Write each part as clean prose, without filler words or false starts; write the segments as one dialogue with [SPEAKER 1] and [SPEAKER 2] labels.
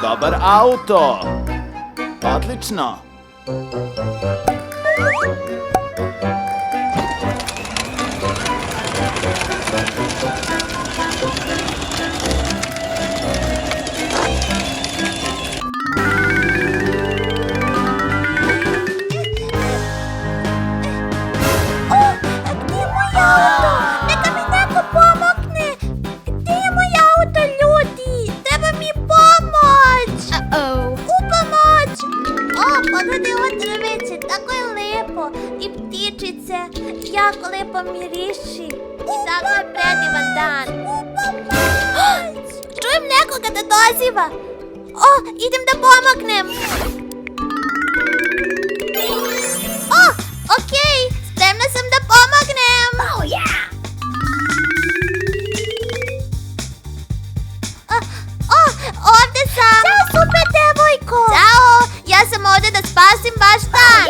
[SPEAKER 1] Dobar auto! Odlično!
[SPEAKER 2] I ptičice, jako lepo miriši. I tako je predivan dan. Čujem nekoga da doziva. Idem da pomognem. Okej, spremna sam da pomognem. Ovde sam. Ćao, super devojko. Ćao, ja sam ovde da spasim vaš dan.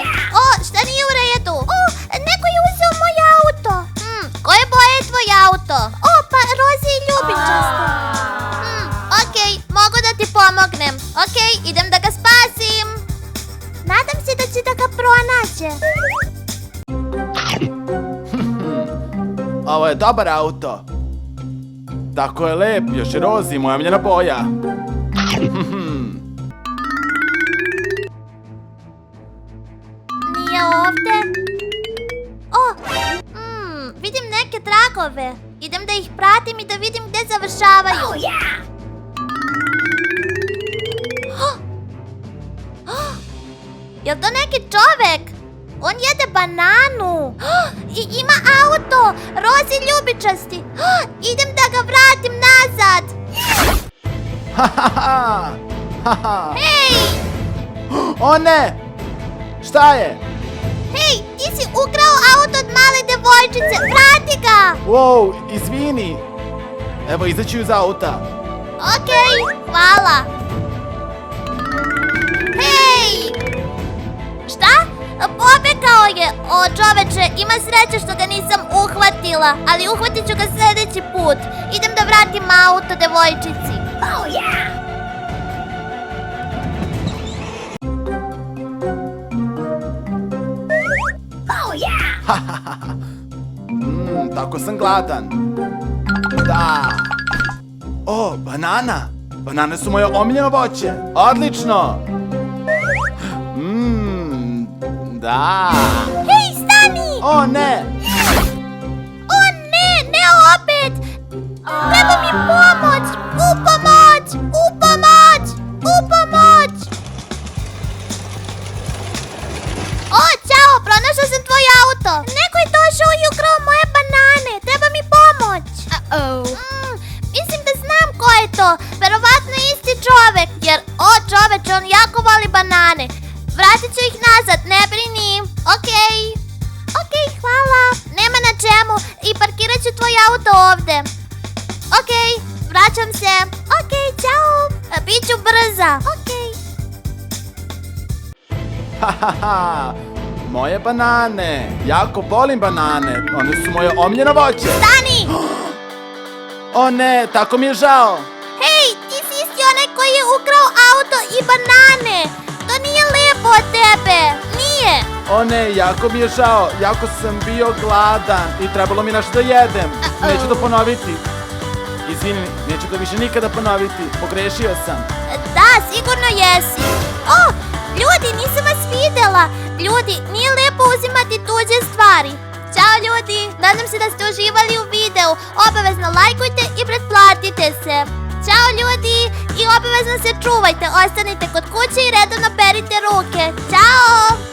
[SPEAKER 2] Šta nije u redu? Neko je uzeo moj auto. Koje boje je tvoj auto? Pa roze i ljubičasto. Okej, mogu da ti pomognem. Okej, idem da ga spasim. Nadam se da će da ga pronađe.
[SPEAKER 1] Ovo je dobar auto. Tako je lep, još je rozi, moja omiljena boja.
[SPEAKER 2] Nije ovde. Vidim neke tragove. Idem da ih pratim i da vidim gde završavaju. Jel to neki čovek? On jede bananu. I ima auto. Rozi ljubičasti. Idem da ga vratim nazad. Hej!
[SPEAKER 1] O ne! Šta je?
[SPEAKER 2] Hej, ti si ukrao auto od male devojčice. Vrati ga.
[SPEAKER 1] Wow, izvini. Evo, izaću iz auta.
[SPEAKER 2] Okej, hvala. Hej! Šta? Pobegao je. Čoveče, ima sreće što ga nisam uhvatila, ali uhvatit ću ga sljedeći put. Idem da vratim auto devojčici.
[SPEAKER 1] Tako sam gladan. Da. Banana. Banane su moje omiljeno voće. Odlično. Da.
[SPEAKER 2] Hej, stani!
[SPEAKER 1] O ne!
[SPEAKER 2] Ne opet! Treba mi pomoć! U pomoć! Ćao, pronašao sam tvoj auto. Neko je došao i ukrao moje banane. Treba mi pomoć. Mislim da znam ko je to. Verovatno isti čovek. Jer, čoveče, on jako voli banane. Vratit ću ih nazad, ne brini. Okej, hvala. Nema na čemu. I parkirat ću tvoj auto ovde. Okej, vraćam se. Okej, ćao. Biću brza. Okej.
[SPEAKER 1] Moje banane. Jako volim banane. One su moje omiljeno voće.
[SPEAKER 2] Stani!
[SPEAKER 1] O ne, tako mi je žao.
[SPEAKER 2] Hej, ti si isti onaj koji je ukrao auto i banane. To nije lepo od tebe. Nije.
[SPEAKER 1] O ne, jako mi je žao. Jako sam bio gladan i trebalo mi nešto da jedem. Neću to ponoviti. Izvini, neću to više nikada ponoviti. Pogrešio sam.
[SPEAKER 2] Da, sigurno jesi. Ljudi, nisam vas videla. Ljudi, nije lepo uzimati tuđe stvari. Ćao ljudi, nadam se da ste uživali u videu. Obavezno lajkujte i pretplatite se. Ćao ljudi i obavezno se čuvajte. Ostanite kod kuće i redovno perite ruke. Ćao!